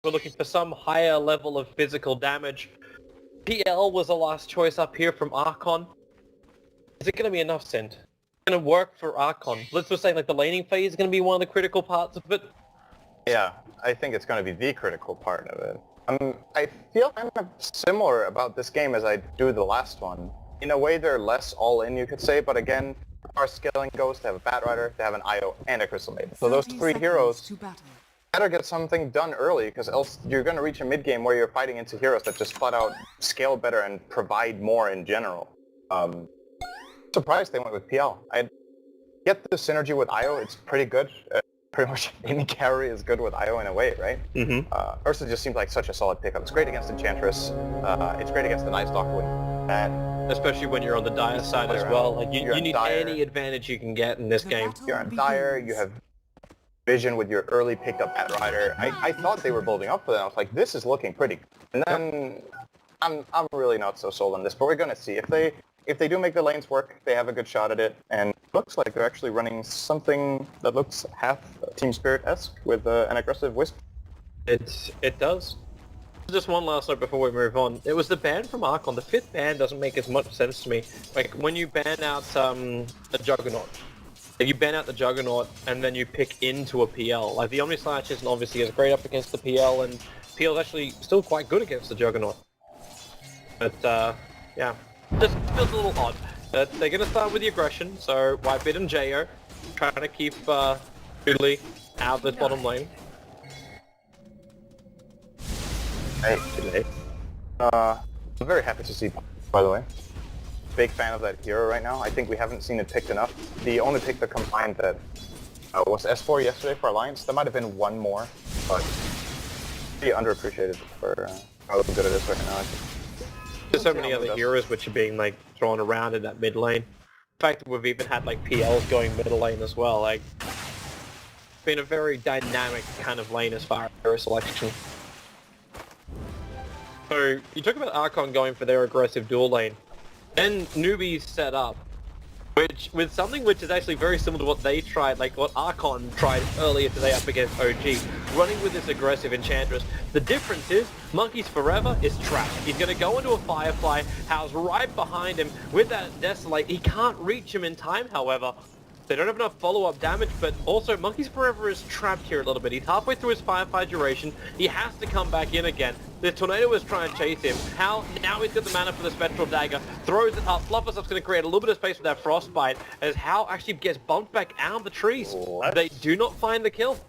we're looking for some higher level of physical damage. PL was the last choice up here from Archon. Is it going to be enough, Sind? It's going to work for Archon. Let's just say like the laning phase is going to be one of the critical parts of it. Yeah, I think it's going to be the critical part of it. I feel kind of similar about this game as I do the last one. In a way, they're less all-in, you could say, but again, our scaling goes to have a Bat Rider, to have an IO, and a Crystal Maiden. So those three heroes better get something done early, because else you're going to reach a mid-game where you're fighting into heroes that just flat out scale better and provide more in general. Surprised they went with PL. I get the synergy with IO, it's pretty good. Pretty much any carry is good with IO in a way, right? Mm-hmm. Ursa just seems like such a solid pickup. It's great against Enchantress. It's great against the Night Stalker when bad. Especially when you're on the Dire side as well. Like you need any advantage you can get in this game. You're on Dire, you have Vision with your early picked up Bat Rider. I thought they were building up for that. I was like, this is looking pretty good. And then I'm really not so sold on this, but we're gonna see. If they do make the lanes work, they have a good shot at it, and it looks like they're actually running something that looks half Team Spirit-esque with an aggressive Wisp. It does. Just one last note before we move on. It was the ban from Archon. The 5th ban doesn't make as much sense to me. Like, when you ban out a Juggernaut, you ban out the Juggernaut and then you pick into a PL. Like, the Omnislash isn't obviously as great up against the PL, and PL's actually still quite good against the Juggernaut. But, yeah. Just feels a little odd. But they're going to start with the aggression, so Whitebeard and Jo trying to keep Doodly out of this bottom lane. Hey, today. I'm very happy to see, by the way. Big fan of that hero right now. I think we haven't seen it picked enough. The only pick that combined that was S4 yesterday for Alliance. There might have been one more, but pretty underappreciated for how good it is right now. There's so many other heroes which are being like thrown around in that mid lane. The fact that we've even had like PLs going middle lane as well, like it's been a very dynamic kind of lane as far as hero selection. So you talk about Archon going for their aggressive dual lane, then Newbee set up, which with something which is actually very similar to what they tried, like what Archon tried earlier today up against OG, running with this aggressive Enchantress. The difference is, Monkeys Forever is trapped. He's going to go into a Firefly, Hal's right behind him with that Desolate. He can't reach him in time, however. They don't have enough follow-up damage, but also Monkeys Forever is trapped here a little bit. He's halfway through his Firefly duration. He has to come back in again. The Tornado is trying to chase him. Hal, now he's got the mana for the Spectral Dagger. Throws it up. Fluffersup's going to create a little bit of space with that Frostbite as Hal actually gets bumped back out of the trees. What? They do not find the kill.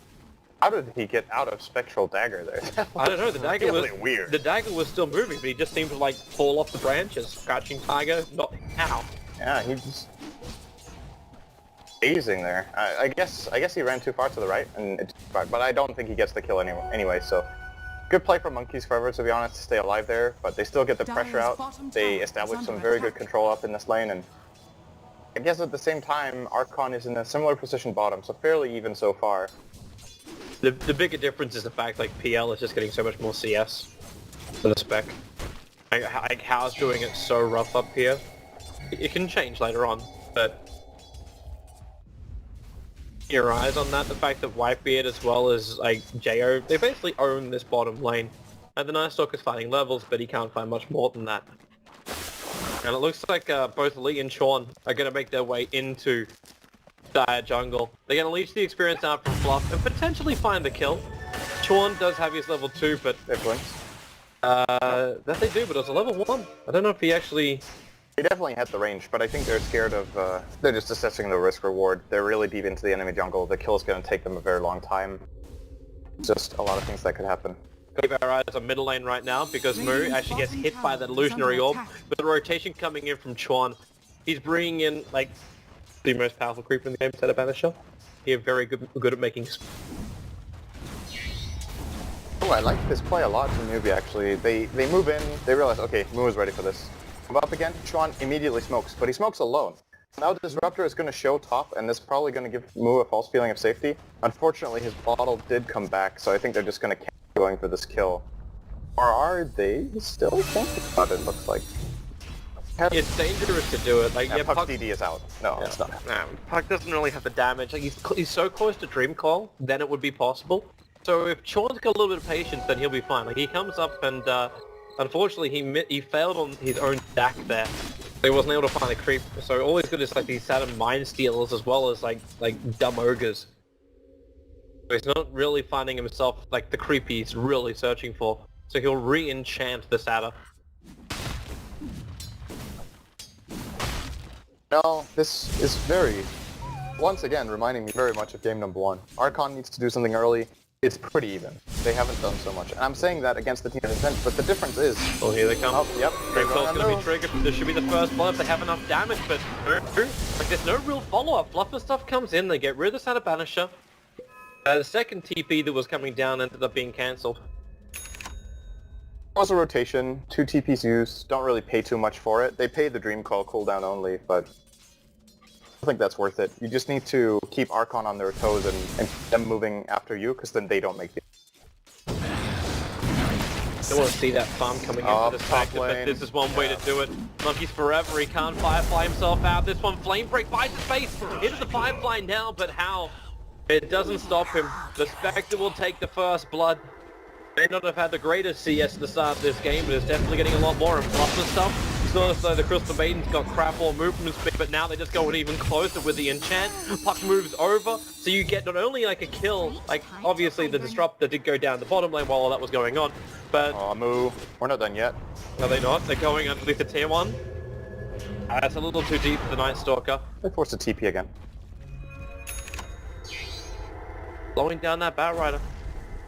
How did he get out of Spectral Dagger there? I don't know, the dagger was weird. The dagger was still moving, but he just seemed to like fall off the branches. Scratching Tiger, not how. Yeah, he just phasing there. I guess he ran too far to the right, and but I don't think he gets the kill anyway. So good play from Monkeys Forever, to be honest, to stay alive there. But they still get the pressure out. They establish some very good control up in this lane, and I guess at the same time, Archon is in a similar position bottom, so fairly even so far. The bigger difference is the fact like PL is just getting so much more CS than the spec. Like Hal's doing it so rough up here. It can change later on, but your eyes on that, the fact that Whitebeard as well as like Jo, they basically own this bottom lane. And the Night Stalker's fighting levels, but he can't find much more than that. And it looks like both Lee and Sean are going to make their way into Dire Jungle. They're going to leech the experience out from Fluff and potentially find the kill. Sean does have his level 2, but They blinks. that they do, but it was a level 1. I don't know if he actually... He definitely had the range, but I think they're scared of, they're just assessing the risk-reward. They're really deep into the enemy jungle. The kill is going to take them a very long time. Just a lot of things that could happen. Keep our eyes on middle lane right now because Moo actually gets hit by that illusionary orb. With the rotation coming in from Chuan, he's bringing in, like, the most powerful creeper in the game, Teta Banisher. He's very good at making... Oh, I like this play a lot from Newbee, actually. They move in, they realize, okay, Moo is ready for this. Move up again, Chuan immediately smokes, but he smokes alone. Now Disruptor is going to show top, and this is probably going to give Moo a false feeling of safety. Unfortunately, his bottle did come back, so I think they're just going to keep going for this kill. Or are they still thinking about it, looks like. It's dangerous to do it. Like, Yeah, yeah, Puck Puck, DD is out. No, it's not. Puck doesn't really have the damage. Like, he's so close to Dream Call, then it would be possible. So if Chorn's got a little bit of patience, then he'll be fine. Like, he comes up and, unfortunately, he failed on his own stack there. So he wasn't able to find the creep. So all he's got is, like, these Saturn Mind Stealers as well as, like dumb ogres. So he's not really finding himself, like, the creep he's really searching for. So he'll re-enchant the Satyr. No, this is once again, reminding me very much of game number 1. Archon needs to do something early. It's pretty even. They haven't done so much. And I'm saying that against the team of intent, but the difference is... Oh, here they come. Oh, yep. Dreamcoil's gonna be triggered. This should be the first blow if they have enough damage, but like, there's no real follow-up. Fluffer stuff comes in, they get rid of the Satyr Banisher. The second TP that was coming down ended up being cancelled. It was a rotation, 2 TPs used, don't really pay too much for it. They pay the Dreamcoil cooldown only, but I think that's worth it. You just need to keep Archon on their toes and them moving after you, because then they don't make the... Don't want to see that farm coming into this factor, but this is one way to do it. Monkey's forever, he can't Firefly himself out. This one, Flame Break finds his face into the Firefly now, but how? It doesn't stop him. The Spectre will take the first blood. May not have had the greatest CS at the start of this game, but it's definitely getting a lot more and Fluffer stuff. It's not as though the Crystal Maiden's got crap or movement speed, but now they just go in even closer with the enchant. Puck moves over, so you get not only like a kill, like obviously the Disruptor did go down the bottom lane while all that was going on, but... Oh, Moo. We're not done yet. Are they not? They're going underneath the tier 1. That's a little too deep for the Night Stalker. They forced a TP again. Slowing down that Batrider.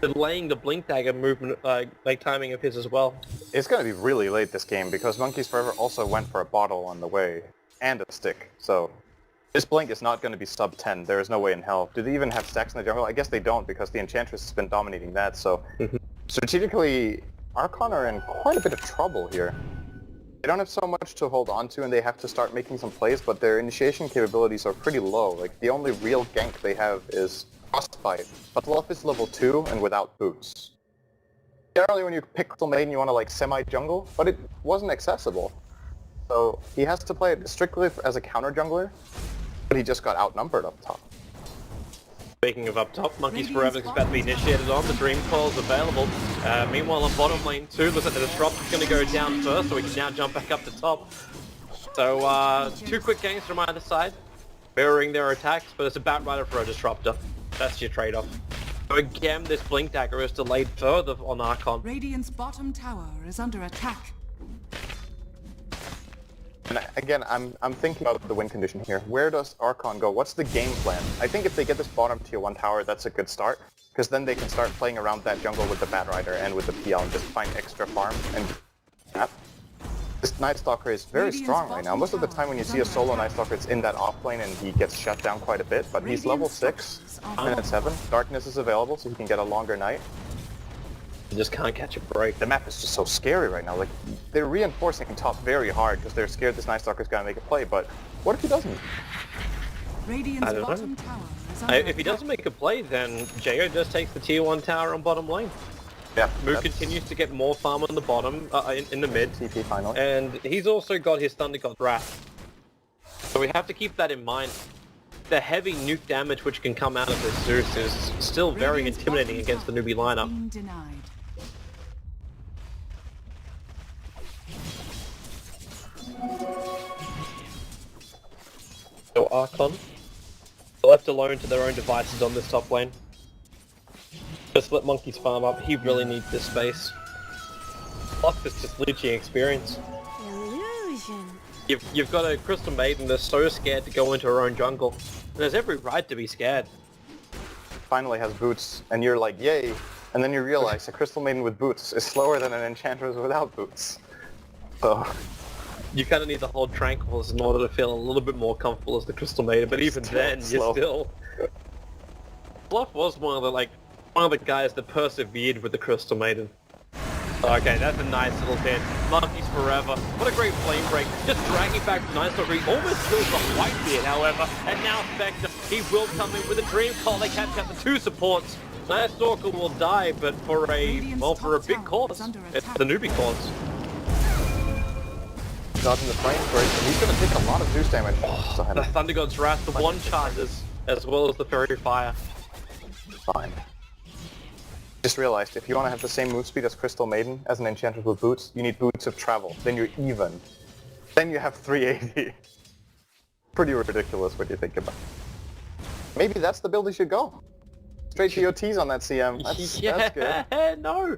Delaying the Blink Dagger movement, like timing of his as well. It's gonna be really late this game because Monkeys Forever also went for a bottle on the way and a stick. So this Blink is not gonna be sub 10. There is no way in hell. Do they even have stacks in the jungle? I guess they don't because the Enchantress has been dominating that. So strategically, Archon are in quite a bit of trouble here. They don't have so much to hold on to and they have to start making some plays, but their initiation capabilities are pretty low. Like the only real gank they have is Frostbite, but Love is level 2 and without boots. Generally when you pick Crystal Maiden you want to like semi-jungle, but it wasn't accessible. So he has to play it strictly as a counter jungler, but he just got outnumbered up top. Speaking of up top, Monkeys Forever is about to be initiated on, the Dreamcoil is available. Meanwhile on bottom lane 2, looks like the Disrupt is going to go down first, so we can now jump back up to top. So 2 quick ganks from either side, mirroring their attacks, but it's a Batrider for a Disruptor. That's your trade-off. So again, this Blink Dagger is delayed further on Archon. Radiant's bottom tower is under attack. And again, I'm thinking about the win condition here. Where does Archon go? What's the game plan? I think if they get this bottom tier 1 tower, that's a good start. Because then they can start playing around that jungle with the Batrider and with the PL and just find extra farm and... Yeah. This Night Stalker is very strong right now. Most of the time when you see a solo Night Stalker, it's in that off lane and he gets shut down quite a bit. But he's level 6, minute 7. Darkness is available so he can get a longer night. You just can't catch a break. The map is just so scary right now. Like, they're reinforcing top very hard because they're scared this Night Stalker is going to make a play. But what if he doesn't? Radiant's bottom tower is under If he doesn't make a play, then Jo just takes the tier 1 tower on bottom lane. Yeah, Moo continues to get more farm on the bottom, in the mid. TP finally. And he's also got his Thunder God Wrath. So we have to keep that in mind. The heavy nuke damage which can come out of this Zeus is still very intimidating against the Newbee lineup. denied. So Archon, left alone to their own devices on this top lane. Just let Monkeys farm up, he really needs this space. Plus it's just leeching experience. Illusion. You've got a Crystal Maiden that's so scared to go into her own jungle. And there's every right to be scared. Finally has boots, and you're like, yay! And then you realize a Crystal Maiden with boots is slower than an Enchantress without boots. So... You kind of need to hold Tranquils in order to feel a little bit more comfortable as the Crystal Maiden, but even then, you're still... Fluff was one of the guys that persevered with the Crystal Maiden. Okay, that's a nice little hit. Monkeys Forever. What a great flame break. Just dragging back the Night Stalker. He almost kills the Whitebeard, however. And now Spectre, he will come in with a Dream Call. They catch out the 2 supports. Night Stalker will die, but for a big cause. It's the Newbee cause. Dodging the flame break, and he's going to take a lot of Zeus damage. The Thunder God's Wrath, the 1 charges, as well as the Fairy Fire. Fine. Just realized, if you want to have the same move speed as Crystal Maiden as an Enchantress with boots, you need boots of travel. Then you're even. Then you have 380. Pretty ridiculous what you think about. Maybe that's the build you should go. Straight BO3s on that CM. That's good. No!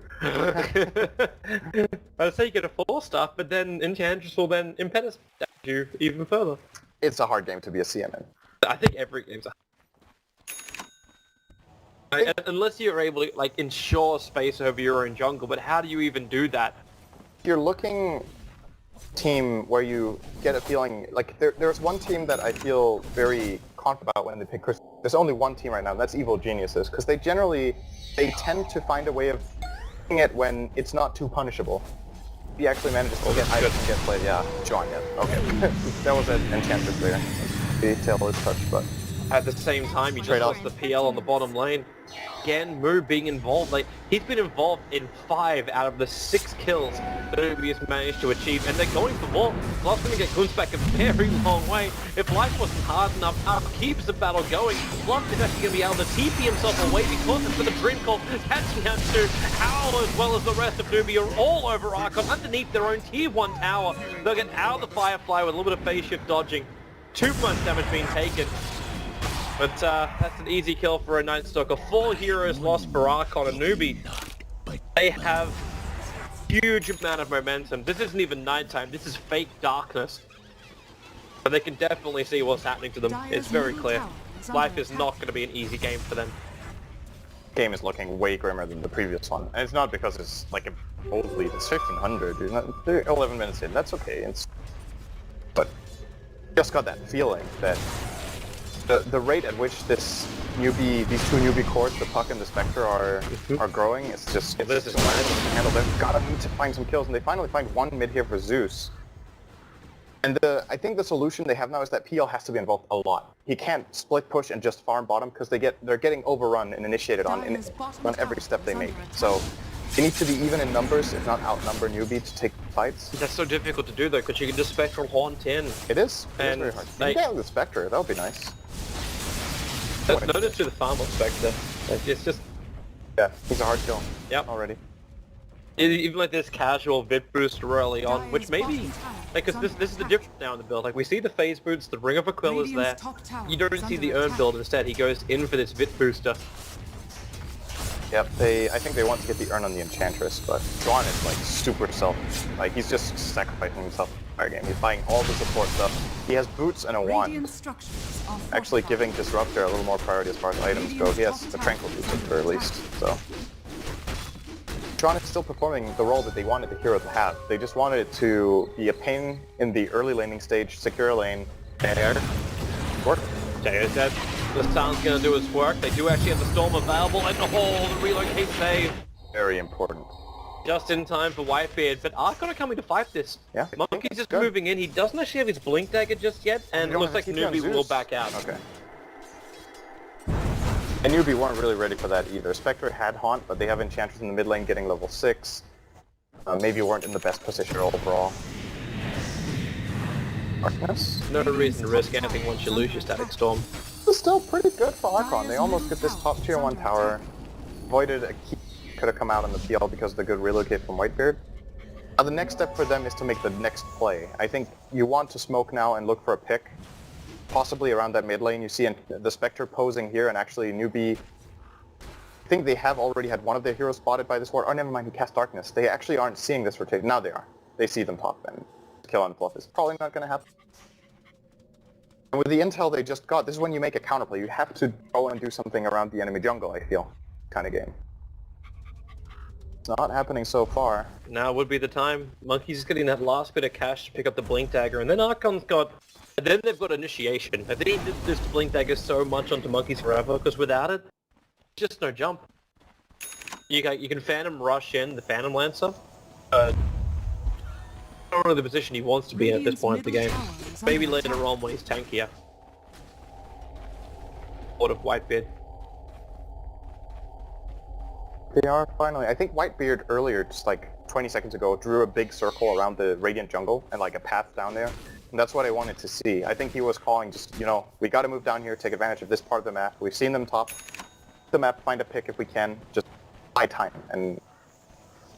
I'd say you get a 4-star, but then Enchantress will then impediment you even further. It's a hard game to be a CM in. I think every game's a unless you're able to, like, ensure space over your own jungle, but how do you even do that? You're looking team where you get a feeling, like, there's one team that I feel very confident about when they pick Chris. There's only one team right now, and that's Evil Geniuses, because they tend to find a way of doing it when it's not too punishable. He actually manages to get items and get played. Yeah, John, yeah. Okay. That was an Enchantress there. The tail is touched, but... At the same time, you just lost the PL on the bottom lane. Again, Moo being involved, like, he's been involved in 5 out of the 6 kills that Newbee has managed to achieve, and they're going for more. Love's going to get Guns back a very long way. If life wasn't hard enough, Up keeps the battle going. Love is actually going to be able to TP himself away because it's for the Dream Call, catching out to Owl as well as the rest of Newbee are all over Archon underneath their own tier 1 tower. They'll get out of the Firefly with a little bit of phase shift dodging. 2 points damage being taken. But that's an easy kill for a Night Stalker. 4 heroes lost for Archon and Newbee. They have huge amount of momentum. This isn't even nighttime, this is fake darkness. But they can definitely see what's happening to them. It's very clear. Life is not going to be an easy game for them. Game is looking way grimmer than the previous one. And it's not because it's like a old lead, it's 1500. They're 11 minutes in, that's okay. But just got that feeling that the rate at which these two Newbee cores, the Puck and the Spectre, are growing, it's just managing to handle. They've gotta need to find some kills, and they finally find one mid here for Zeus. And I think the solution they have now is that PL has to be involved a lot. He can't split push and just farm bottom because they're getting overrun and initiated on every step they make. So they need to be even in numbers, if not outnumber Newbee to take fights. That's so difficult to do though, because you can just Spectral Haunt in. It is. And very hard. You can get with the Spectre, that would be nice. Notice to the farm of Spectre. It's just... Yeah, he's a hard kill. Yep. Already. Even like this casual Vit boost early on, which maybe... Like, because this is the difference now in the build. Like, we see the phase boots, the Ring of Aquila is there. You don't see the Urn build instead. He goes in for this Vit booster. Yep, I think they want to get the Urn on the Enchantress, but Juan is like super selfish. Like, he's just sacrificing himself the entire game. He's buying all the support stuff. He has boots and a wand. Actually giving Disruptor a little more priority as far as items go. He has the Tranquil boots at the very least, so. Juan is still performing the role that they wanted the hero to have. They just wanted it to be a pain in the early laning stage, secure a lane, and work. That the Sun's gonna do its work. They do actually have the Storm available, and the relocate save. Very important. Just in time for Whitebeard, but Archon are coming to fight this. Yeah. Monkey's just moving in. He doesn't actually have his Blink Dagger just yet, and it looks like Newbee will back out. Okay. And Newbee weren't really ready for that either. Spectre had Haunt, but they have Enchantress in the mid lane getting level 6. Maybe weren't in the best position overall. Darkness? No reason to risk anything once you lose your Static Storm. It's still pretty good for Archon. They almost get this top tier 1 tower. Avoided a key. Could have come out on the PL because of the good relocate from Whitebeard. The next step for them is to make the next play. I think you want to smoke now and look for a pick. Possibly around that mid lane. You see the Spectre posing here, and actually Newbee... I think they have already had one of their heroes spotted by this ward. Oh, never mind, he cast Darkness. They actually aren't seeing this rotation. Now they are. They see them top, and kill on fluff is probably not going to happen. And with the intel they just got, this is when you make a counterplay. You have to go and do something around the enemy jungle, I feel. Kind of game. It's not happening so far. Now would be the time. Monkey's just getting that last bit of cash to pick up the Blink Dagger, and then Archon's got... And then they've got Initiation. I think this Blink Dagger so much onto Monkeys forever, because without it, just no jump. You can Phantom Rush in the Phantom Lancer. Not really the position he wants to be in at this point of the game. Maybe later on when he's tankier. Lord of Whitebeard. They are finally... I think Whitebeard earlier, just like 20 seconds ago, drew a big circle around the Radiant jungle and like a path down there. And that's what I wanted to see. I think he was calling just, you know, we gotta move down here, take advantage of this part of the map. We've seen them top the map, find a pick if we can. Just buy time and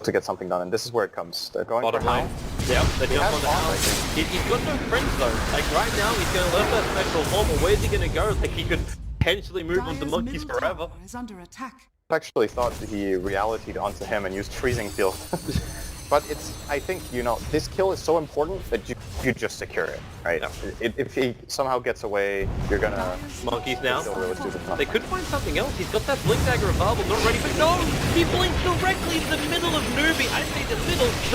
to get something done, and this is where it comes. They're going Bottom for lane. Hound. Yep, they jump has on the bomb, hound. I think. He's got no friends though. Like right now, he's going to learn that special form, but where's he going to go? Like he could potentially move on to Dire's monkeys middle forever. tower is under attack. I actually thought he reality'd onto him and used freezing field. But I think, this kill is so important that you just secure it, right? Yeah. If he somehow gets away, you're gonna... Monkeys now. Still really do the They could find something else. He's got that blink dagger available, not ready, but no! He blinked directly in the middle of Newbee. I say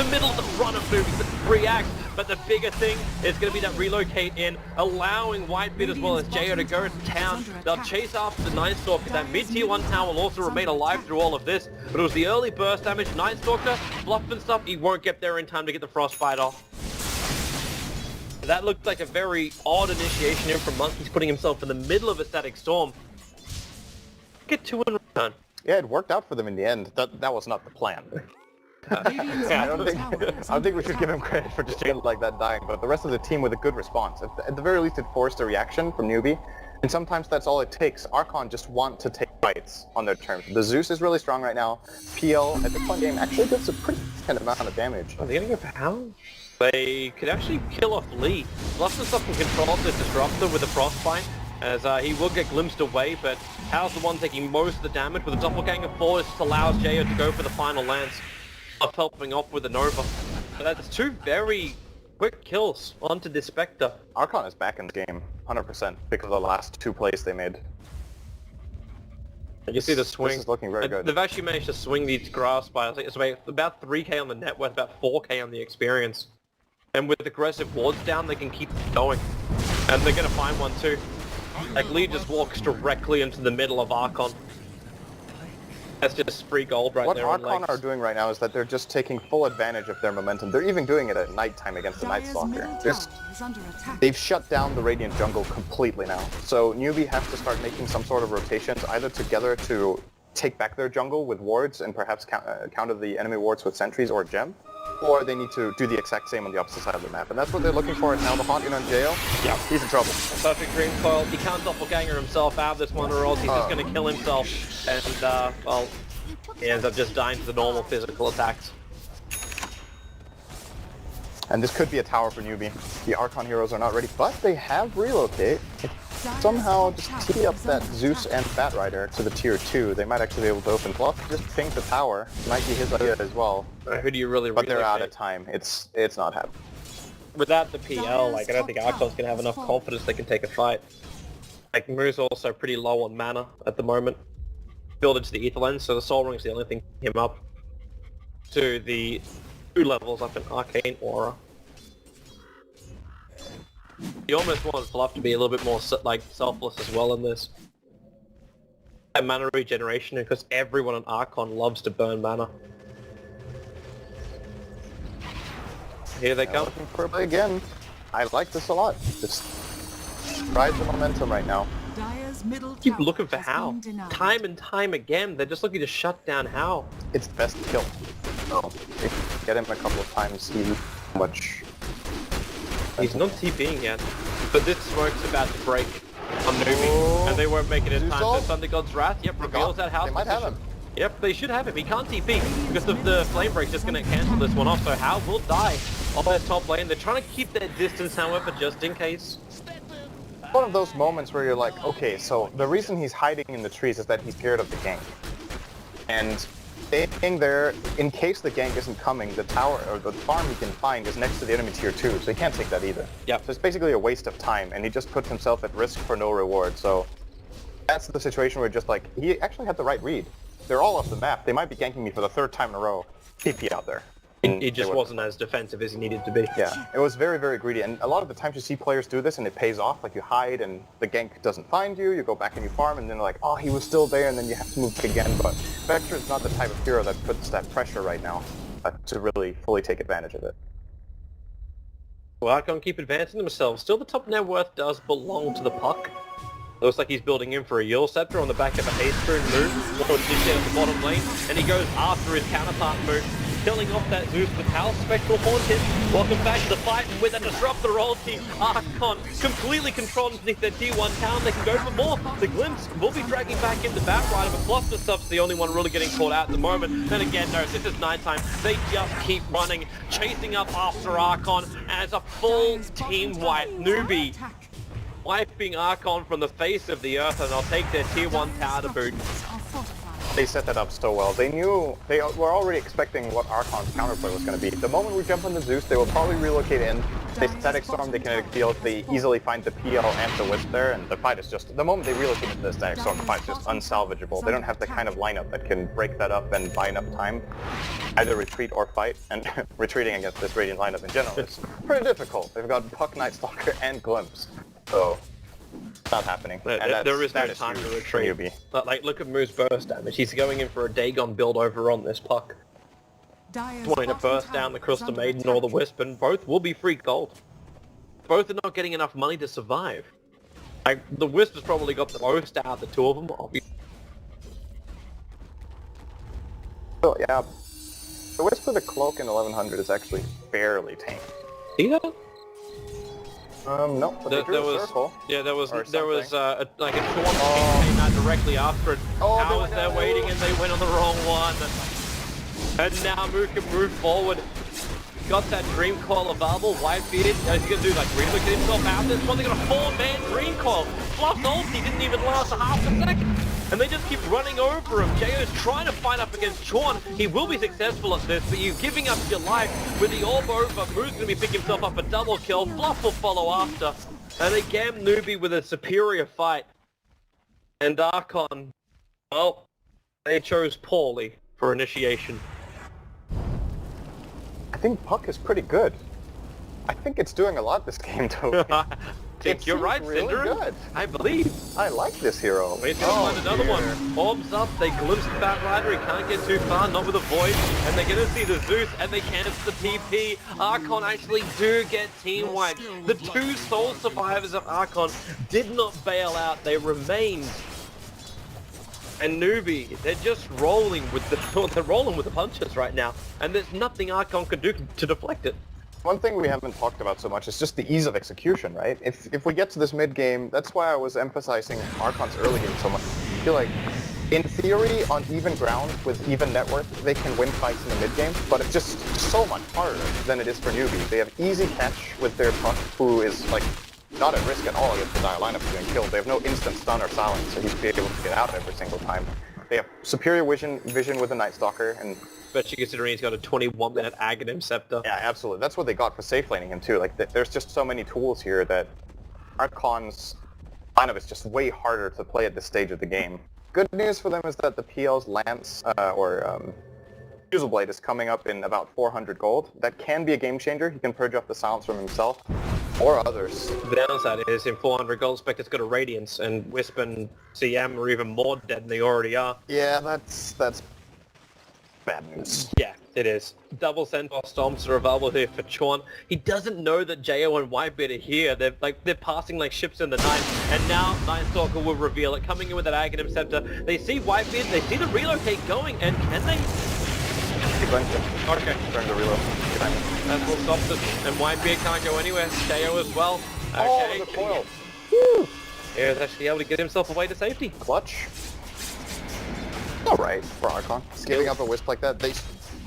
the middle of the run of Newbee, the react. But the bigger thing is going to be that relocate in, allowing Whitebeard as well as Jo to go to town. They'll chase after the Nightstalker. That mid-tier 1 tower will also remain alive through all of this. But it was the early burst damage. Nightstalker, fluff and stuff, he won't get there in time to get the Frostbite off. That looked like a very odd initiation in from Monkeys, putting himself in the middle of a static storm. Get 2 in return. Yeah, it worked out for them in the end. That was not the plan. I don't think we should give him credit for just being like that dying, but the rest of the team with a good response. At the very least, it forced a reaction from Newbee, and sometimes that's all it takes. Archon just want to take fights on their terms. The Zeus is really strong right now. PL at this point in the game actually does a pretty decent amount of damage. Are they gonna go for Hound? They could actually kill off Lee. Fluff and stuff can control the Disruptor with a Frostbite, as he will get glimpsed away, but Hal's the one taking most of the damage. With the Doppelganger forward, it just allows Jo to go for the final lance. Helping off with the Nova. So that's 2 very quick kills onto the Spectre. Archon is back in the game, 100%, because of the last 2 plays they made. And you see the swing. This is looking very good. They've actually managed to swing these grass by, I think it's about 3k on the net worth, about 4k on the experience. And with aggressive wards down, they can keep going. And they're going to find one too. Like Lee just walks directly into the middle of Archon. That's just free gold right there. What Archon are doing right now is that they're just taking full advantage of their momentum. They're even doing it at nighttime against the Dire's middle Nightstalker. tower is under attack. They've shut down the Radiant jungle completely now. So Newbee have to start making some sort of rotations, either together to take back their jungle with wards and perhaps counter the enemy wards with sentries or gem, or they need to do the exact same on the opposite side of the map. And that's what they're looking for now. The haunt in on Jo. Yeah, he's in trouble. Perfect dream coil. He can't doppelganger himself out of this one, or else he's just going to kill himself. And, well, he ends up just dying to the normal physical attacks. And this could be a tower for Newbee. The Archon heroes are not ready, but they have relocate. Somehow just tee up that Zeus and Bat Rider to the tier 2. They might actually be able to open Fluff. Just ping the tower. Might be his idea as well. Who do you really But they're relocate? out of time. It's not happening. Without the PL, like, I don't think Archon's going to have enough confidence they can take a fight. Like, Moo's also pretty low on mana at the moment. Build into the Ether Lens, so the Soul Ring's the only thing to him up to the 2 levels up in Arcane Aura. You almost want Fluff to be a little bit more selfless as well in this. And mana regeneration, because everyone in Archon loves to burn mana. Here they come. Looking for a play again. I like this a lot. Just ride the momentum right now. Dire's middle Keep tower looking for has Hal. been denied. Time and time again, they're just looking to shut down Hal. It's the best kill. So if you get him a couple of times, he much. He's not TPing yet, but this smoke's about to break on Newbee, and they won't make it in time. So Thunder God's Wrath, yep, reveals that house They might have position. him. Yep, they should have him. He can't TP because of the Flame Break's just going to cancel this one off, so Hal will die on their top lane. They're trying to keep their distance, however, just in case. One of those moments where you're like, okay, so the reason he's hiding in the trees is that he's scared of the gank. And staying there, in case the gank isn't coming, the tower, or the farm he can find is next to the enemy tier 2, so he can't take that either. Yep. So it's basically a waste of time, and he just puts himself at risk for no reward, so that's the situation where just like, he actually had the right read. They're all off the map, they might be ganking me for the 3rd time in a row. TP out there. He just wasn't as defensive as he needed to be. Yeah, it was very, very greedy, and a lot of the times you see players do this and it pays off, like you hide and the gank doesn't find you, you go back and you farm, and then like, oh, he was still there, and then you have to move again, but Vector is not the type of hero that puts that pressure right now to really fully take advantage of it. Well, Archon keep advancing themselves. Still, the top net worth does belong to the puck. Looks like he's building in for a Yule Scepter on the back of a Haste Rune move. More Digit at the bottom lane, and he goes after his counterpart move. killing off that Zeus with House Spectral Haunted. Welcome back to the fight with a Disruptor ulti. Archon completely controlled underneath their T1 town. They can go for more. The Glimpse will be dragging back into Batrider, but Fluster Stuff's the only one really getting caught out at the moment. Then again, no, this is nighttime. They just keep running, chasing up after Archon, and it's a full team wipe. Newbee wiping Archon from the face of the earth, and they'll take their tier 1 tower to boot. They set that up so well. They knew, they were already expecting what Archon's counterplay was going to be. The moment we jump on the Zeus, they will probably relocate in. They Static Storm, they Kinetic Field, they easily find the PL and the Wisp there, and the fight is just, the moment they relocate into the Static Storm, the fight is just unsalvageable. They don't have the kind of lineup that can break that up and buy enough time, either retreat or fight, and retreating against this Radiant lineup in general is pretty difficult. They've got Puck, Night Stalker, and Glimpse, so it's not happening. And there is no time to retreat. But like, look at Moo's burst damage. He's going in for a Dagon build over on this Puck. Wanting to burst down the Crystal Maiden or the Wisp, and both will be free gold. Both are not getting enough money to survive. Like, the Wisp has probably got the most out of the two of them, obviously. So yeah, the Wisp with a Cloak in 1100 is actually fairly tame. See that? No, but they drew a circle. Yeah, there was like a Chorn came out directly after it. Towers there waiting, and they went on the wrong one. And now Moo can move forward. Got that Dream Coil available. Whitebeard, he's gonna do like relocate himself out. This one, they got a 4-man Dream Coil. Fluff's ulti didn't even last a half a second. And they just keep running over him. Jayo's trying to fight up against Chorn. He will be successful at this, but you're giving up your life with the orb over. Moo's gonna be picking himself up a double kill. Fluff will follow after. And again, Newbee with a superior fight. And Archon, well, they chose poorly for initiation. I think Puck is pretty good. I think it's doing a lot this game, though. I think you're right, really Cinder. Good. I believe. I like this hero. He's gonna find another one. Orbs up, they glimpse the Batrider, he can't get too far, not with a Void, and they're gonna see the Zeus, and they cancel the TP. Archon actually do get team wiped. The two sole survivors of Archon did not bail out, they remained. And Newbee, they're just rolling with the punches right now, and there's nothing Archon can do to deflect it. One thing we haven't talked about so much is just the ease of execution, right? If we get to this mid game, that's why I was emphasizing Archon's early game so much. I feel like, in theory, on even ground with even net worth, they can win fights in the mid game, but it's just so much harder than it is for Newbee. They have easy catch with their Puck, who is like not at risk at all against the Dire lineup of getting killed. They have no instant stun or silence, so he's able to get out every single time. They have superior vision with the Night Stalker, and especially considering he's got a 21-minute Aghanim Scepter. yeah, absolutely. That's what they got for safe laning him too. Like, there's just so many tools here that Archon's lineup is just way harder to play at this stage of the game. Good news for them is that the PL's Lance, Fusel Blade is coming up in about 400 gold. That can be a game changer. He can purge off the silence from himself or others. The downside is in 400 gold, Spectre's got a Radiance, and Wisp and CM are even more dead than they already are. Yeah, that's bad news. Yeah, it is. Double Centaur Stomps are available here for Chorn. He doesn't know that Jo and Whitebeard are here. They're passing like ships in the night, and now Night Stalker will reveal it. Coming in with that Aghanim Scepter. They see Whitebeard, they see the relocate going, and can they? Okay. Trying to reload. That will stop this, and Whitebeard can't go anywhere. Jo as well. Okay. Oh, the coil. Woo! He's actually able to get himself away to safety. Clutch. Alright for Archon. Giving up a Wisp like that, in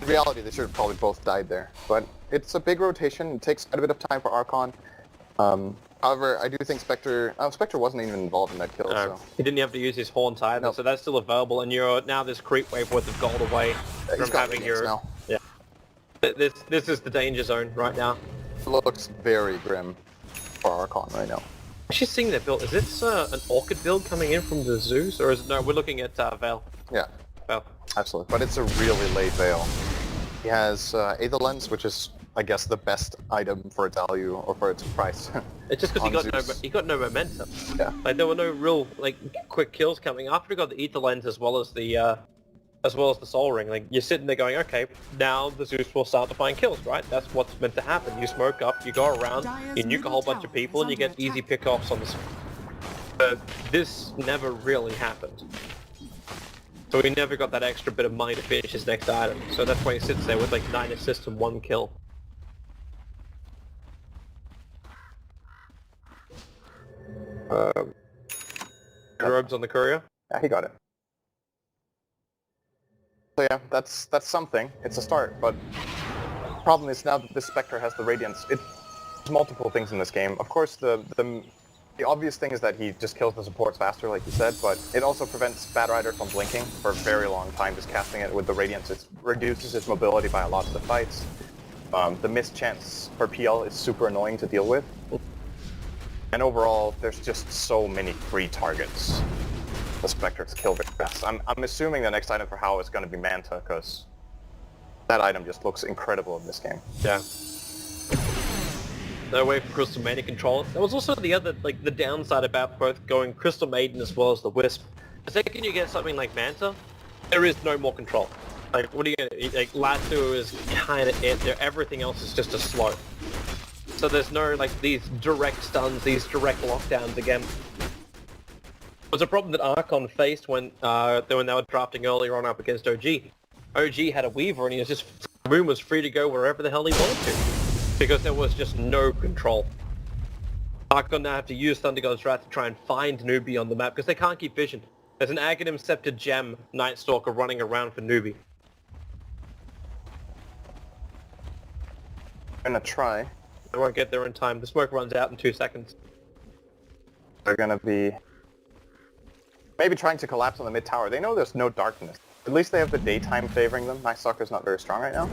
reality they should have probably both died there. But it's a big rotation, it takes quite a bit of time for Archon. However, I do think Spectre wasn't even involved in that kill, so. He didn't have to use his Haunt either, so that's still available, and you're now this creep wave worth of gold away from having your... Now. Yeah. This is the danger zone right now. It looks very grim for Archon right now. Actually seeing that build, is this an Orchid build coming in from the Zeus, or is it, no, we're looking at Veil. Yeah. Veil. Absolutely, but it's a really late Veil. He has Aether Lens, which is, I guess, the best item for its value or for its price. It's just because he got no momentum. Yeah. Like there were no real like quick kills coming after he got the Aether Lens as well as the Soul Ring. Like you're sitting there going, okay, now the Zeus will start to find kills, right? That's what's meant to happen. You smoke up, you go around, you nuke a whole bunch of people, and you get easy pickoffs on the. But this never really happened. But we never got that extra bit of money to finish his next item, so that's why he sits there with like 9 assists and 1 kill. Robes on the courier? Yeah, he got it. So yeah, that's something. It's a start, but the problem is now that this Spectre has the Radiance, there's multiple things in this game. Of course, the obvious thing is that he just kills the supports faster, like you said, but it also prevents Bad Rider from blinking for a very long time, just casting it with the Radiance. It reduces his mobility by a lot of the fights. The missed chance for PL is super annoying to deal with. And overall, there's just so many free targets the Spectre to kill very fast. I'm assuming the next item for Hao is going to be Manta, because that item just looks incredible in this game. Yeah. No way for Crystal Maiden to control it. That was also the other, like, the downside about both going Crystal Maiden as well as the Wisp. The second you get something like Manta, there is no more control. Like, what are you gonna... Like, Lasso is kind of it. Everything else is just a slow. So there's no, like, these direct stuns, these direct lockdowns again. It was a problem that Archon faced when they were drafting earlier on up against OG. OG had a Weaver and he was just... Moon was free to go wherever the hell he wanted to. Because there was just no control. Archon now have to use Thunder God's Wrath to try and find Newbee on the map, because they can't keep vision. There's an Aghanim Scepter Gem Night Stalker running around for Newbee. I'm gonna try. They won't get there in time. The smoke runs out in 2 seconds. They're gonna be... maybe trying to collapse on the mid tower. They know there's no darkness. At least they have the daytime favoring them. Night Stalker's not very strong right now.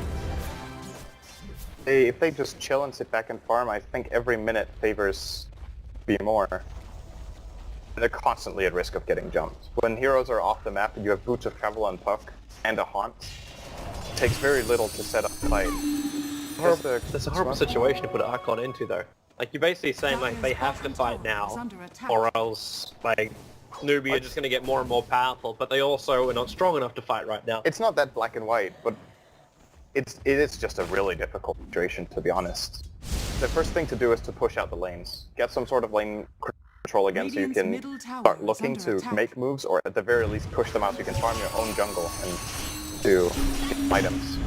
If they just chill and sit back and farm, I think every minute favors be more. They're constantly at risk of getting jumped. When heroes are off the map and you have Boots of Travel and Puck and a Haunt, it takes very little to set up a fight. That's a horrible situation to put Archon into, though. Like, you're basically saying, like, they have to fight now, or else, like, Newbee are just going to get more and more powerful, but they also are not strong enough to fight right now. It's not that black and white, but it is just a really difficult situation, to be honest. The first thing to do is to push out the lanes. Get some sort of lane control again so you can start looking to make moves, or at the very least push them out so you can farm your own jungle and do items.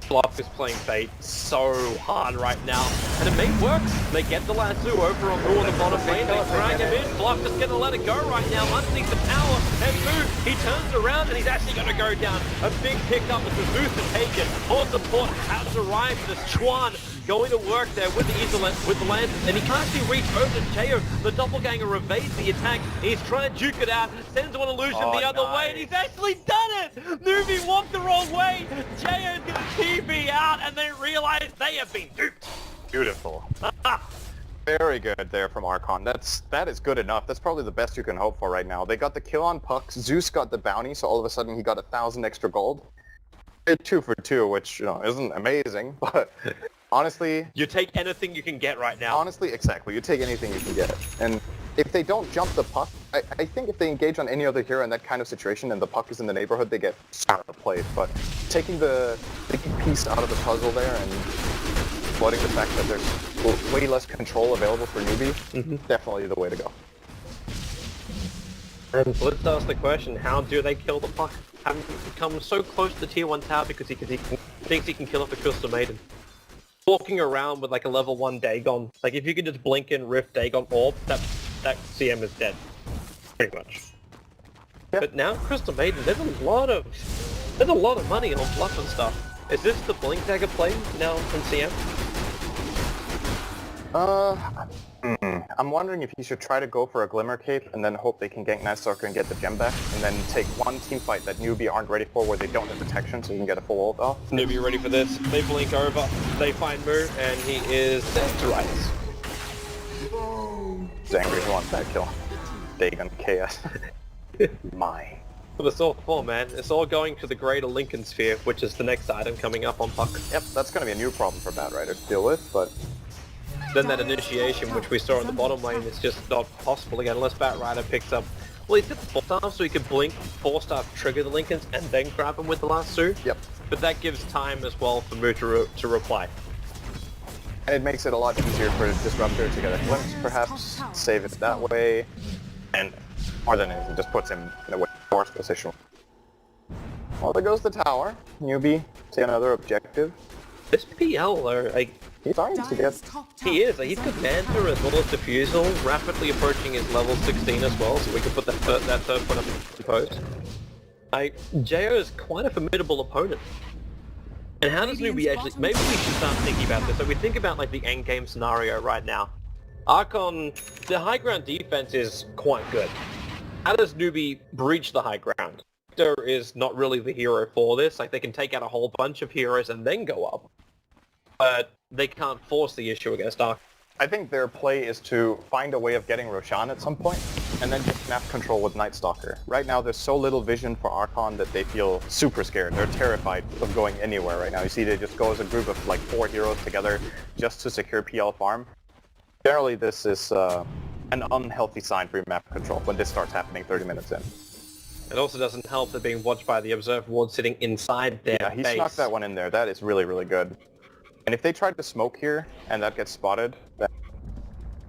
Bluff is playing bait so hard right now, and it may work. They get the lasso over on Moo on the bottom lane, they drag him in. Bluff just gonna let it go right now, underneath the tower, and Moo, he turns around and he's actually gonna go down. A big pickup as the Zeus is taken. All support has arrived, this Chuan going to work there with the Lance, and he can't actually reach over to Cheo. The doppelganger evades the attack. He's trying to juke it out, sends one illusion the other way, and he's actually done it! Newbee walked the wrong way. Cheo's gonna TB out, and they realize they have been duped. Beautiful. Very good there from Archon. That is good enough. That's probably the best you can hope for right now. They got the kill on Puck. Zeus got the bounty, so all of a sudden he got 1,000 extra gold. 2 for 2, which, you know, isn't amazing, but honestly... You take anything you can get right now. Honestly, exactly. You take anything you can get. And if they don't jump the Puck, I think if they engage on any other hero in that kind of situation and the Puck is in the neighborhood, they get outplayed. But taking the piece out of the puzzle there and flooding the fact that there's way less control available for Newbee, definitely the way to go. And let's ask the question, how do they kill the Puck? Having come so close to the tier 1 tower because he thinks he can kill off the Crystal Maiden. Walking around with like a level 1 Dagon. Like, if you could just blink in Rift Dagon Orb, that CM is dead. Pretty much. Yeah. But now Crystal Maiden, there's a lot of money on Bluff and stuff. Is this the Blink Dagger play now from CM? I'm wondering if he should try to go for a Glimmer Cape and then hope they can gank Night Stalker and get the gem back, and then take one team fight that Newbee aren't ready for where they don't have protection so he can get a full ult off. Newbee ready for this. They blink over, they find Moo, and he is dead to rights. He's angry, he wants that kill. Dagon chaos. Mine. But it's all for, man. It's all going to the greater Lincoln Sphere, which is the next item coming up on Puck. Yep, that's going to be a new problem for Bad Rider to deal with, but... Then that initiation, which we saw in the bottom lane, is just not possible again unless Bat Rider picks up... Well, he's got the 4-star, so he can blink, 4-star trigger the Lincolns, and then grab him with the lasso. Yep. But that gives time as well for Moo to reply. And it makes it a lot easier for Disruptor to get a glimpse, perhaps, save it that way, and more than anything, just puts him in a way worse position Well, there goes the tower. Newbee, take another objective. This PL though, like, He's starting to get... he is. Like, he's got Manta as well as Diffusal, rapidly approaching his level 16 as well, so we can put that third point up in post. Like, JO is quite a formidable opponent. And how does Newbee actually... Maybe we should start thinking about this. So we think about, like, the endgame scenario right now. Archon, the high ground defense is quite good. How does Newbee breach the high ground? Victor is not really the hero for this. Like, they can take out a whole bunch of heroes and then go up. But they can't force the issue against Archon. I think their play is to find a way of getting Roshan at some point, and then just snap control with Night Stalker. Right now, there's so little vision for Archon that they feel super scared. They're terrified of going anywhere right now. You see, they just go as a group of like 4 heroes together just to secure PL farm. Generally, this is an unhealthy sign for your map control when this starts happening 30 minutes in. It also doesn't help that being watched by the Observer Ward sitting inside their Yeah, he base. snuck that one in there. That is really, really good. And if they tried to smoke here, and that gets spotted, that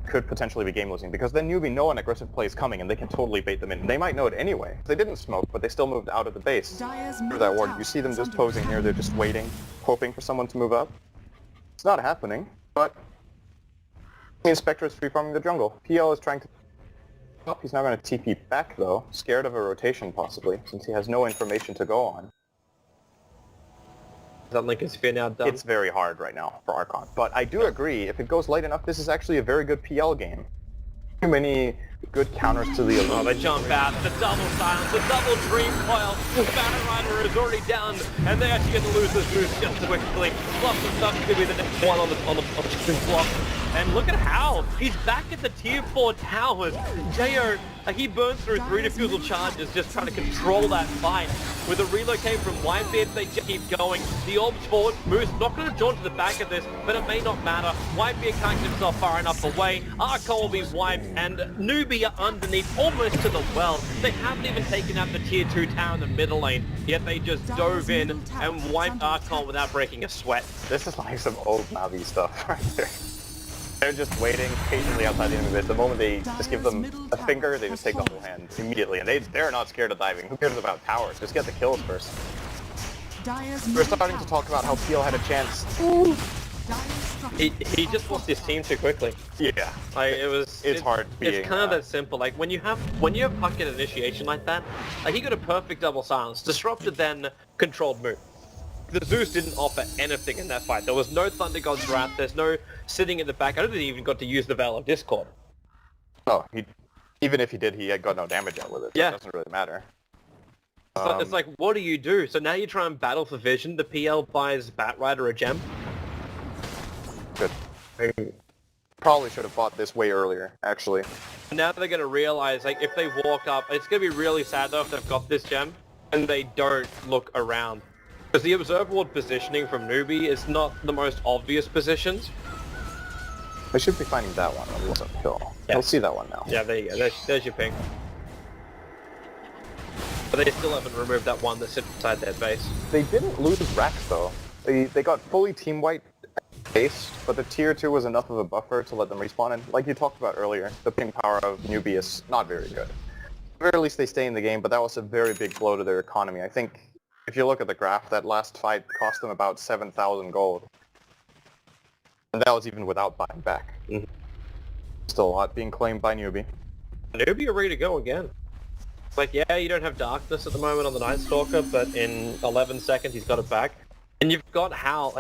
could potentially be game losing, because then Newbee know an aggressive play is coming, and they can totally bait them in. They might know it anyway. They didn't smoke, but they still moved out of the base. For that ward, you see them just posing here, they're just waiting, hoping for someone to move up. It's not happening, but the Spectre is free farming the jungle. PL is trying to... Oh, he's now going to TP back, though, scared of a rotation, possibly, since he has no information to go on. Is that Lincoln Sphere now done? It's very hard right now for Archon. But I do agree, if it goes late enough, this is actually a very good PL game. Too many good counters to the elite. Oh, they jump out. The double silence, the double dream coil. The Batter Rider is already down, and they actually get to lose this boost just quickly. Plus the stuff could be the next one on the block. And look at how he's back at the tier 4 towers. JO, he burns through 3 defusal charges just trying to control that fight. With a relocate from Whitebeard, they just keep going. The Orbs forward moves, not going to jaunt to the back of this, but it may not matter. Whitebeard can't get himself far enough away. Archon will be wiped, and Newbee are underneath, almost to the well. They haven't even taken out the tier 2 tower in the middle lane, yet they just dove in and wiped Archon without breaking a sweat. This is like some old Navi stuff right there. They're just waiting patiently outside the enemy base. The moment they just give them a finger, they just take the whole hand immediately. And they're not scared of diving. Who cares about towers? Just get the kills first. We're starting to talk about how PL had a chance. He just lost his team too quickly. Yeah. Like, it's hard being... It's kind of that simple. Like, when you have pocket initiation like that, like, he got a perfect double silence. Disrupted, then controlled move. The Zeus didn't offer anything in that fight. There was no Thunder God's Wrath, there's no sitting in the back. I don't think he even got to use the Veil of Discord. Oh, even if he did, he had got no damage out with it. So yeah. It doesn't really matter. It's like, what do you do? So now you try and battle for vision, the PL buys Bat Rider a gem. Good. They probably should have bought this way earlier, actually. Now they're going to realize, like, if they walk up, it's going to be really sad though if they've got this gem, and they don't look around. Because the Observer Ward positioning from Newbee is not the most obvious positions. They should be finding that one on the uphill. Yeah. We'll see that one now. Yeah, there you go. There's your ping. But they still haven't removed that one that sits inside their base. They didn't lose racks though. They got fully team white base, but the tier 2 was enough of a buffer to let them respawn. And like you talked about earlier, the ping power of Newbee is not very good. At the very least they stay in the game, but that was a very big blow to their economy. I think if you look at the graph, that last fight cost them about 7,000 gold. And that was even without buying back. Mm-hmm. Still a lot being claimed by Newbee. Newbee are ready to go again. Like, yeah, you don't have Darkness at the moment on the Night Stalker, but in 11 seconds he's got it back. And you've got Hal.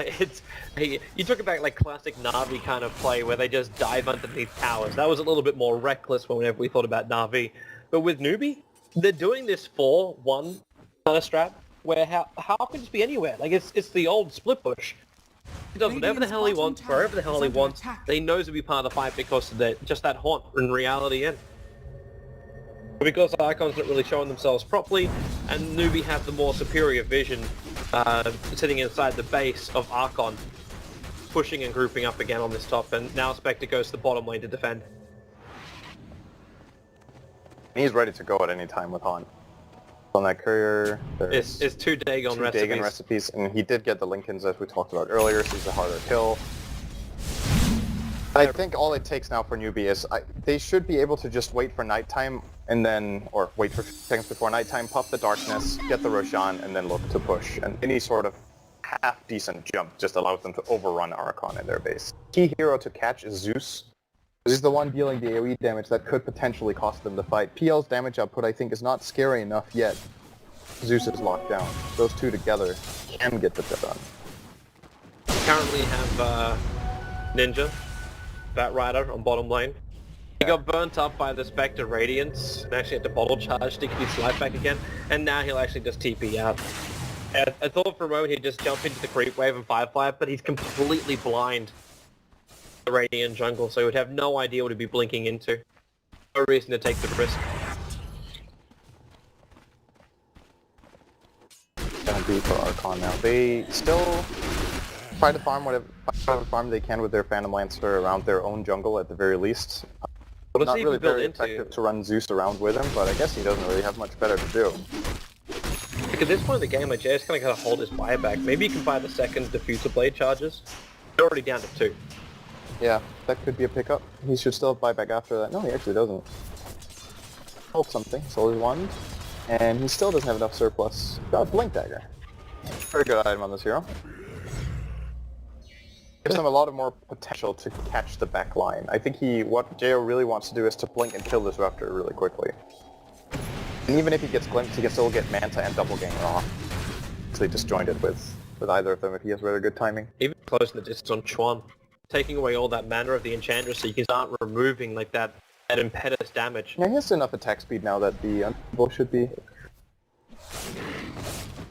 You took it back like classic Na'Vi kind of play where they just dive underneath towers. That was a little bit more reckless whenever we thought about Na'Vi. But with Newbee, they're doing this 4-1 kind of strat. Where how can this be anywhere? Like, it's the old split push. He does whatever the hell he wants, wherever the hell he wants. He knows to be part of the fight because of just that haunt in reality in. But because Archon's not really showing themselves properly, and Newbee have the more superior vision sitting inside the base of Archon, pushing and grouping up again on this top, and now Spectre goes to the bottom lane to defend. He's ready to go at any time with Han. On that courier, there's it's 2 Dagon recipes. And he did get the Lincolns as we talked about earlier, so he's a harder kill. I think all it takes now for Newbee is they should be able to just wait for nighttime and then, or wait for seconds before nighttime, puff the darkness, get the Roshan, and then look to push. And any sort of half-decent jump just allows them to overrun Archon in their base. Key hero to catch is Zeus. He's the one dealing the AoE damage that could potentially cost them the fight. PL's damage output, I think, is not scary enough yet. Zeus is locked down. Those two together can get the job done. We currently have Ninja, Bat Rider on bottom lane. He got burnt up by the Spectre Radiance and actually had to bottle charge to get his life back again, and now he'll actually just TP out. I thought for a moment he'd just jump into the creep wave and Firefly, but he's completely blind. The Radiant jungle, so he would have no idea what he'd be blinking into. No reason to take the risk. Gonna be for Archon now. They still try to farm whatever farm they can with their Phantom Lancer around their own jungle at the very least. What does Not he really build very into? effective to run Zeus around with him, but I guess he doesn't really have much better to do. Like at this point in the game, like Jay's gonna kind of hold his fire back. Maybe he can buy the second diffuser blade charges. They're already down to 2. Yeah, that could be a pickup. He should still buy back after that. No, he actually doesn't. Sold something, sold his wand, and he still doesn't have enough surplus. Got a Blink Dagger. Very good item on this hero. Gives him a lot of more potential to catch the back line. I think what Jayo really wants to do is to blink and kill this Raptor really quickly. And even if he gets glimpsed, he can still get Manta and Double Ganger off. So disjointed with either of them if he has really good timing. Even closing the distance on Chuan, taking away all that mana of the Enchantress so you can start removing like that impetus damage. Yeah, he has enough attack speed now that the Unbreakable should be.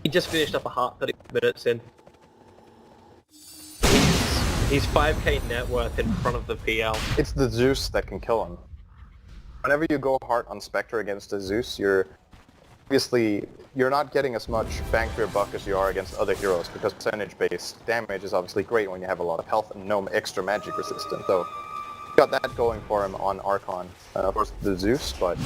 He just finished up a heart 30 minutes in. He's 5k net worth in front of the PL. It's the Zeus that can kill him. Whenever you go hard on Spectre against a Zeus, you're not getting as much bang for your buck as you are against other heroes, because percentage-based damage is obviously great when you have a lot of health and no extra magic resistance. So, got that going for him on Archon. Of course, the Zeus, but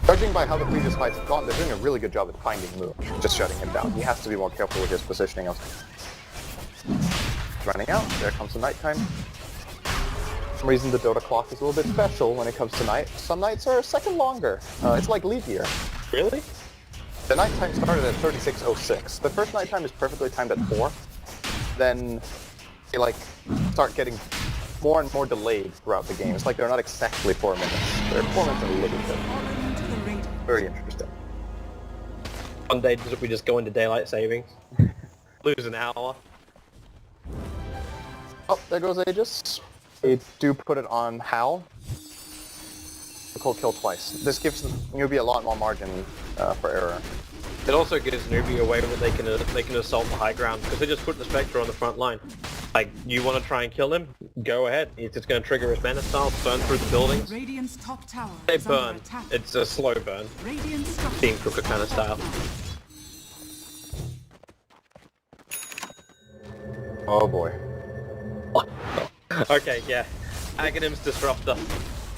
judging by how the previous fights have gone, they're doing a really good job at finding Moon, just shutting him down. He has to be more careful with his positioning. Running out, there comes the nighttime. For some reason the Dota clock is a little bit special when it comes to night. Some nights are a second longer. It's like leap year. Really? The nighttime started at 36:06. The first nighttime is perfectly timed at 4. Then they start getting more and more delayed throughout the game. It's like they're not exactly 4 minutes. They're 4 minutes and a little bit. Very interesting. One day we just go into daylight savings. Lose an hour. Oh, there goes Aegis. They do put it on Hal. Cold kill twice. This gives Newbee a lot more margin for error. It also gives Newbee a way where they can assault the high ground, because they just put the Spectre on the front line. Like, you want to try and kill him? Go ahead. It's just going to trigger his mana style, burn through the buildings. Radiant's top tower They is under burn. attack. It's a slow burn. Radiant structures Team Cooker kind of style. Oh boy. Okay, yeah. Aghanim's Disruptor.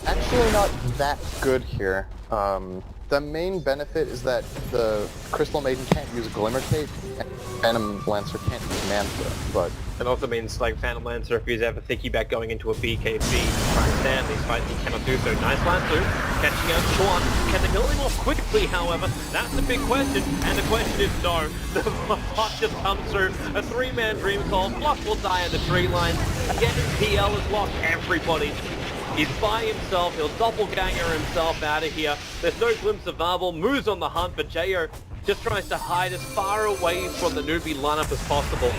Actually not that good here. The main benefit is that the Crystal Maiden can't use Glimmer Cape, and Phantom Lancer can't use Manta, but... It also means, like, Phantom Lancer, if he's ever thinking about going into a BKB, trying to stand these fights, he cannot do so. Nice Lancer, catching out Chuan. Can they kill him off quickly, however? That's the big question, and the question is no. The plot just comes through. A 3-man dream call. Flush will die at the tree line. Again, PL has lost everybody. He's by himself, he'll doppelganger himself out of here. There's no glimpse of Marvel, moves on the hunt, but Jayo just tries to hide as far away from the Newbee lineup as possible.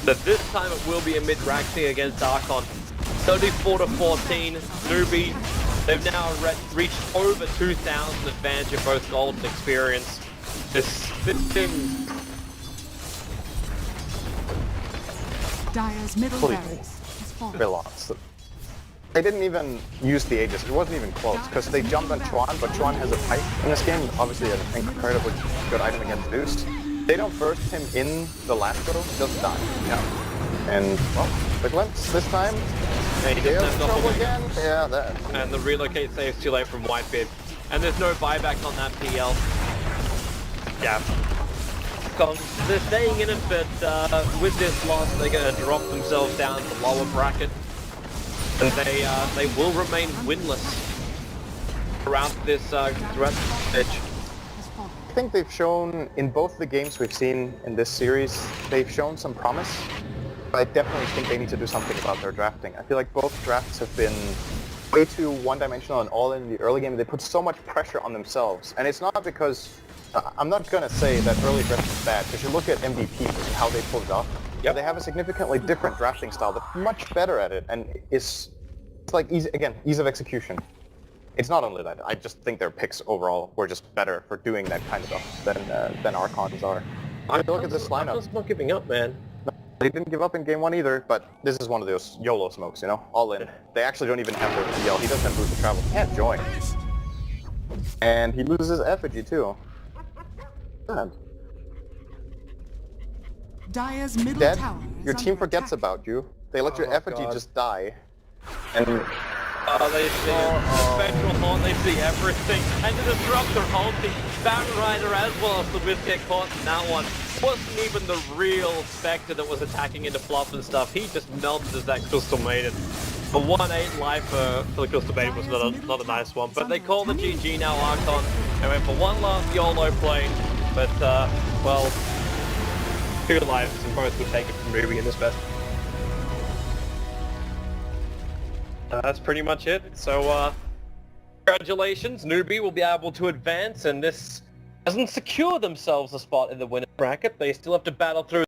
But this time it will be a mid-Raxing against Archon. 34-14, Newbee. They've now reached over 2,000 advantage in both gold and experience. This team... Dire's middle Holy barracks has fallen. they lost. They didn't even use the Aegis. It wasn't even close, because they jumped on Chuan, but Chuan has a pipe in this game. Obviously an incredibly good item against Zeus. They don't burst him in the last go, he doesn't die. Yeah. And, well, the glimpse this time. Yeah, he They doesn't have have trouble doppelganger. again. Yeah, that. And the relocate saves too late from Whitebeard. And there's no buyback on that PL. Yeah. They're staying in it, but with this loss, they're going to drop themselves down to the lower bracket. And they will remain winless. throughout this pitch. Has fallen. I think they've shown, in both the games we've seen in this series, they've shown some promise. But I definitely think they need to do something about their drafting. I feel like both drafts have been way too one-dimensional and all in the early game. They put so much pressure on themselves. And it's not because... I'm not going to say that early draft is bad, because you look at MVP and how they pulled it off. Yep. They have a significantly different drafting style that's much better at it, and it's like, ease of execution. It's not only that, I just think their picks overall were just better for doing that kind of stuff than Archons are. Look at this lineup. Archon's not giving up, man. They didn't give up in game 1 either, but this is one of those YOLO smokes, you know? All in. They actually don't even have their DL. He doesn't have boost to travel. Can't join. And he loses effigy too. God. Dire's middle Dad, tower is your team under forgets attack. about you. They let your Oh, effigy God. just die. And They see Spectral Haunt, they see everything. And the Disruptor Haunting, Batrider as well as the Wiz get caught in that one. Wasn't even the real Spectre that was attacking into Fluff and stuff. He just melted as that Crystal Maiden. The 1-8 life for the Crystal Maiden was not a nice one. But they call the GG now, Archon. They went for one last YOLO play. But, well, 2 lives and both would take it from Newbee in this best. That's pretty much it. So, congratulations, Newbee will be able to advance, and this doesn't secure themselves a spot in the winner's bracket. They still have to battle through